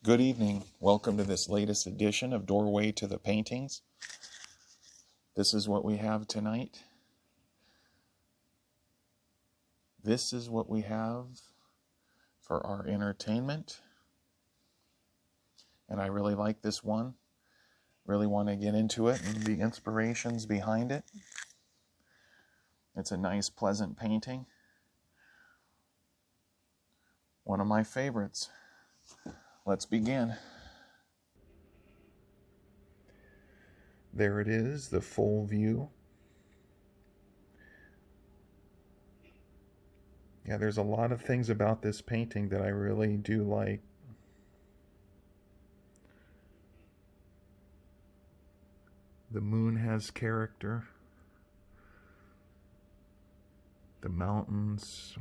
Good evening. Welcome to this latest edition of Doorway to the Paintings. This is what we have tonight. This is what we have for our entertainment. And I really like this one. Really want to get into it and the inspirations behind it. It's a nice, pleasant painting. One of my favorites. Let's begin. There it is, the full view. Yeah, there's a lot of things about this painting that I really do like. The moon has character. The mountains.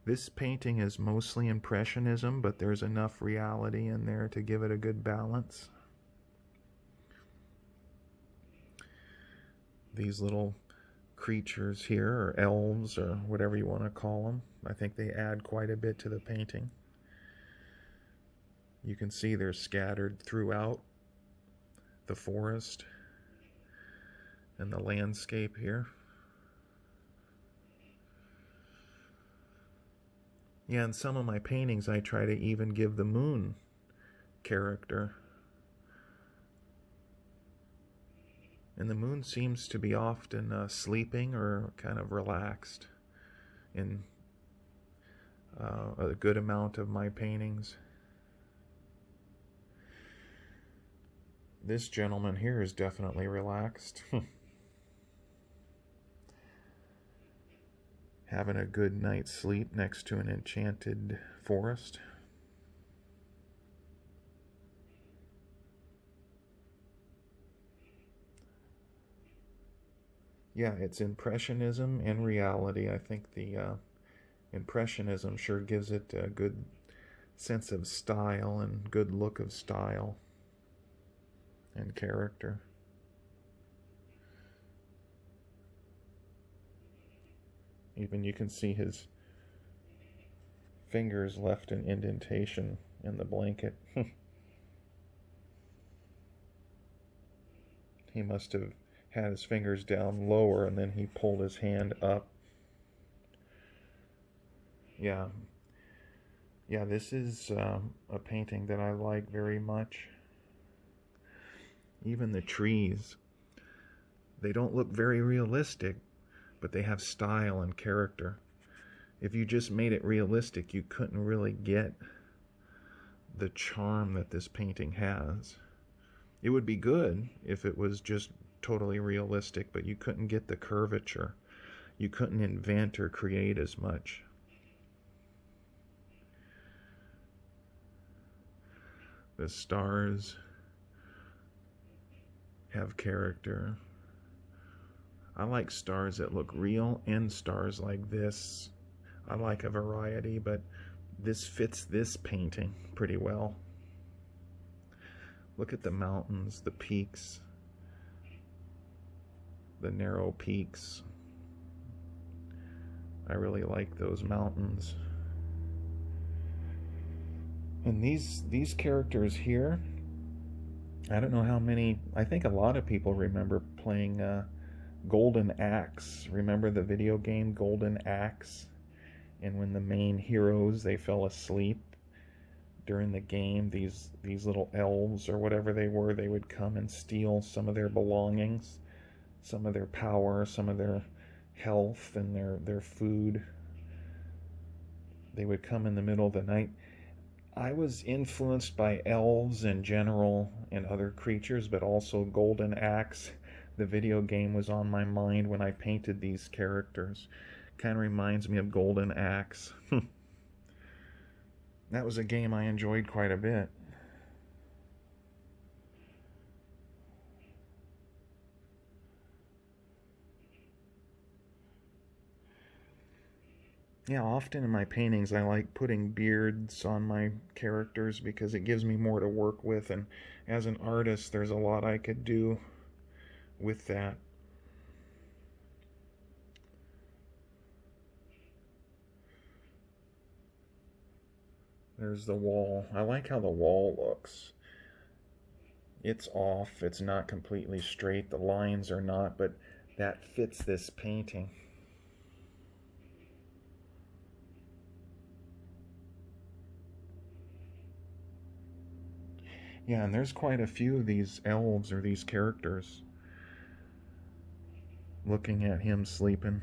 This painting is mostly impressionism, but there's enough reality in there to give it a good balance. These little creatures here, or elves, or whatever you want to call them, I think they add quite a bit to the painting. You can see they're scattered throughout the forest and the landscape here. Yeah, in some of my paintings I try to even give the moon character. And the moon seems to be often sleeping or kind of relaxed in a good amount of my paintings. This gentleman here is definitely relaxed. Having a good night's sleep next to an enchanted forest. Yeah, it's impressionism and reality. I think the impressionism sure gives it a good sense of style and good look of style and character. Even you can see his fingers left an indentation in the blanket. He must have had his fingers down lower and then he pulled his hand up. Yeah, this is a painting that I like very much. Even the trees, they don't look very realistic, but they have style and character. If you just made it realistic, you couldn't really get the charm that this painting has. It would be good if it was just totally realistic, but you couldn't get the curvature. You couldn't invent or create as much. The stars have character. I like stars that look real and stars like this. I like a variety, but this fits this painting pretty well. Look at the mountains, the peaks, the narrow peaks. I really like those mountains. And these characters here, I don't know how many, I think a lot of people remember playing Golden Axe. Remember the video game Golden Axe? And when the main heroes, they fell asleep during the game, these little elves or whatever they were, they would come and steal some of their belongings, some of their power, some of their health and their food. They would come in the middle of the night. I was influenced by elves in general and other creatures, but also Golden Axe. The video game was on my mind when I painted these characters. Kind of reminds me of Golden Axe. That was a game I enjoyed quite a bit. Yeah, often in my paintings I like putting beards on my characters because it gives me more to work with, and as an artist there's a lot I could do with that. There's the wall. I like how the wall looks. It's off. It's not completely straight. The lines are not, but that fits this painting. Yeah, and there's quite a few of these elves or these characters looking at him sleeping.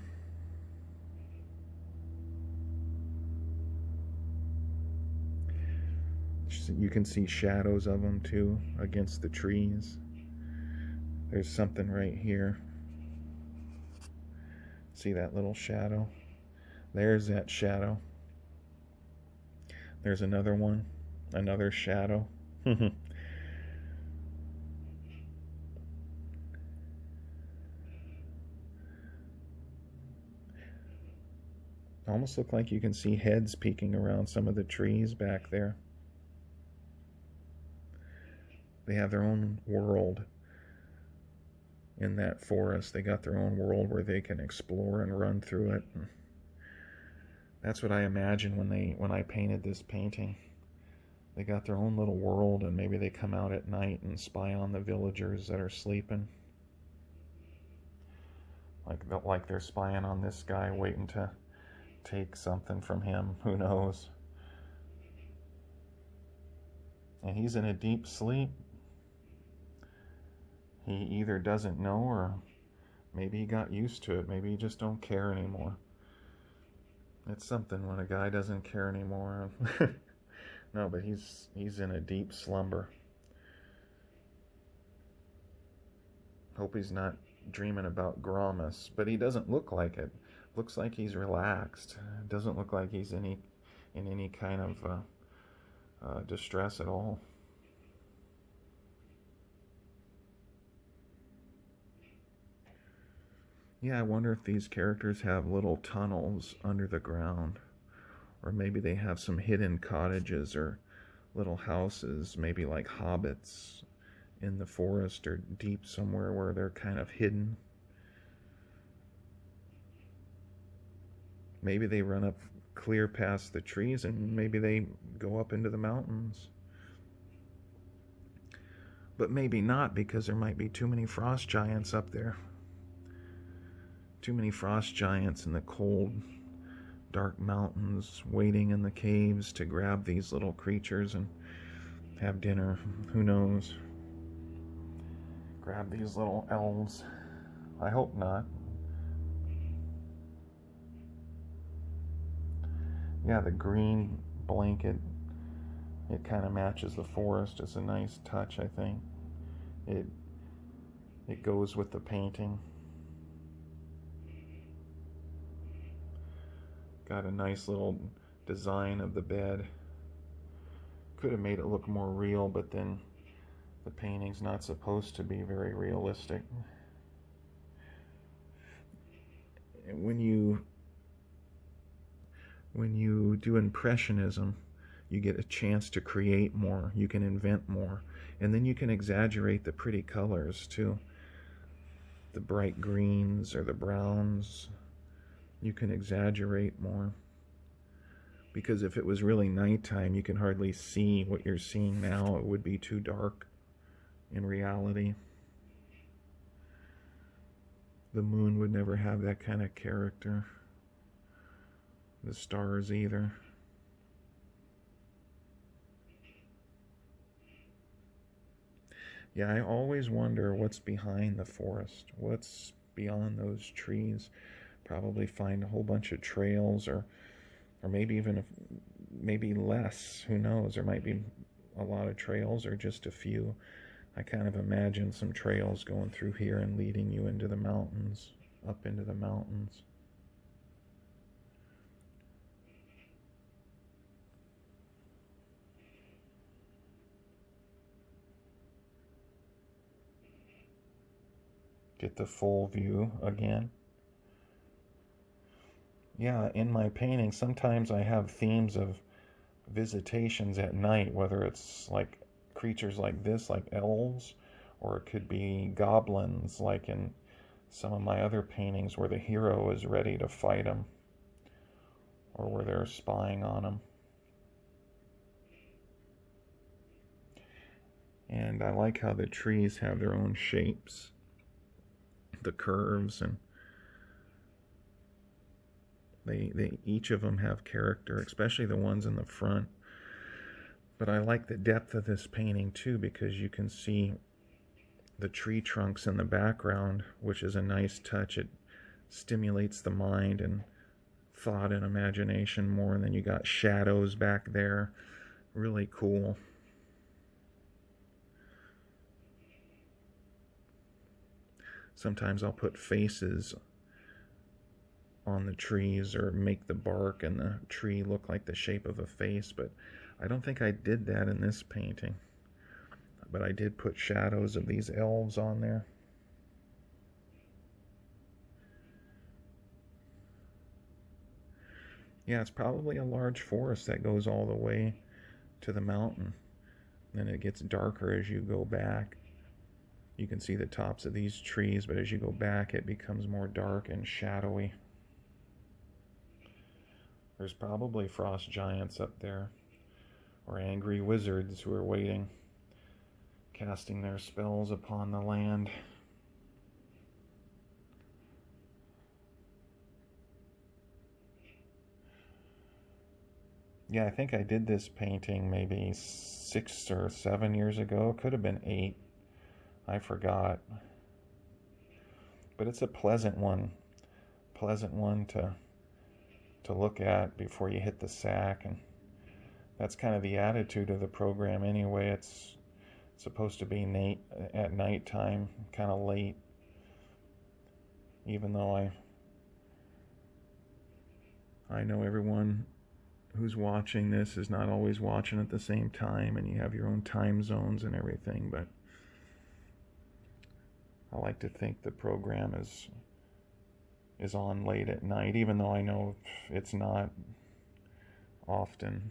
You can see shadows of them too against the trees. There's something right here. See that little shadow? There's that shadow. There's another one. Another shadow. Almost look like you can see heads peeking around some of the trees back there. They have their own world in that forest. They got their own world where they can explore and run through it. That's what I imagined when I painted this painting. They got their own little world, and maybe they come out at night and spy on the villagers that are sleeping. Like they're spying on this guy, waiting to take something from him. Who knows? And he's in a deep sleep. He either doesn't know, or maybe he got used to it. Maybe he just don't care anymore. It's something when a guy doesn't care anymore. No, but he's in a deep slumber. Hope he's not dreaming about Gromus, but he doesn't look like it. Looks like he's relaxed. Doesn't look like he's in any kind of distress at all. Yeah, I wonder if these characters have little tunnels under the ground, or maybe they have some hidden cottages or little houses, maybe like hobbits in the forest or deep somewhere where they're kind of hidden. Maybe they run up clear past the trees, and maybe they go up into the mountains. But maybe not, because there might be too many frost giants up there. Too many frost giants in the cold, dark mountains, waiting in the caves to grab these little creatures and have dinner. Who knows? Grab these little elves. I hope not. Yeah, the green blanket, it kind of matches the forest. It's a nice touch, I think. It goes with the painting. Got a nice little design of the bed. Could have made it look more real, but then the painting's not supposed to be very realistic. When you do impressionism, you get a chance to create more. You can invent more, and then you can exaggerate the pretty colors too. The bright greens or the browns, you can exaggerate more, because if it was really nighttime, you can hardly see what you're seeing now. It would be too dark in reality. The moon would never have that kind of character. The stars either. Yeah, I always wonder what's behind the forest. What's beyond those trees? Probably find a whole bunch of trails, or maybe even maybe less. Who knows? There might be a lot of trails or just a few. I kind of imagine some trails going through here and leading you into the mountains, up into the mountains. Get the full view again. Yeah, in my painting, sometimes I have themes of visitations at night, whether it's like creatures like this, like elves, or it could be goblins, like in some of my other paintings where the hero is ready to fight them, or where they're spying on them. And I like how the trees have their own shapes, the curves, and they each of them have character, especially the ones in the front. But I like the depth of this painting too, because you can see the tree trunks in the background, which is a nice touch. It stimulates the mind and thought and imagination more. And then you got shadows back there. Really cool. Sometimes I'll put faces on the trees or make the bark and the tree look like the shape of a face, but I don't think I did that in this painting. But I did put shadows of these elves on there. Yeah, it's probably a large forest that goes all the way to the mountain. Then it gets darker as you go back. You can see the tops of these trees, but as you go back, it becomes more dark and shadowy. There's probably frost giants up there, or angry wizards who are waiting, casting their spells upon the land. Yeah, I think I did this painting maybe 6 or 7 years ago. Could have been 8. I forgot. But it's a pleasant one to look at before you hit the sack, and that's kind of the attitude of the program anyway. It's supposed to be at nighttime, kind of late, even though I know everyone who's watching this is not always watching at the same time, and you have your own time zones and everything, but I like to think the program is on late at night, even though I know it's not often.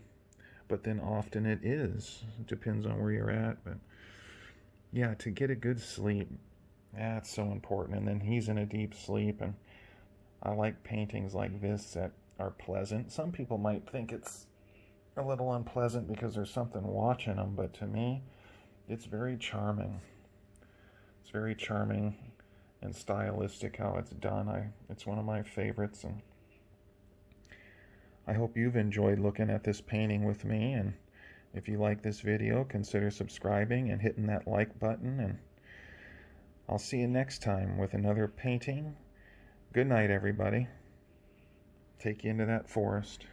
But then often it is. It depends on where you're at. But yeah, to get a good sleep, that's so important. And then he's in a deep sleep, and I like paintings like this that are pleasant. Some people might think it's a little unpleasant because there's something watching them, but to me, it's very charming. It's very charming and stylistic how it's done. It's one of my favorites, and I hope you've enjoyed looking at this painting with me. And if you like this video, consider subscribing and hitting that like button, and I'll see you next time with another painting. Good night, everybody. Take you into that forest.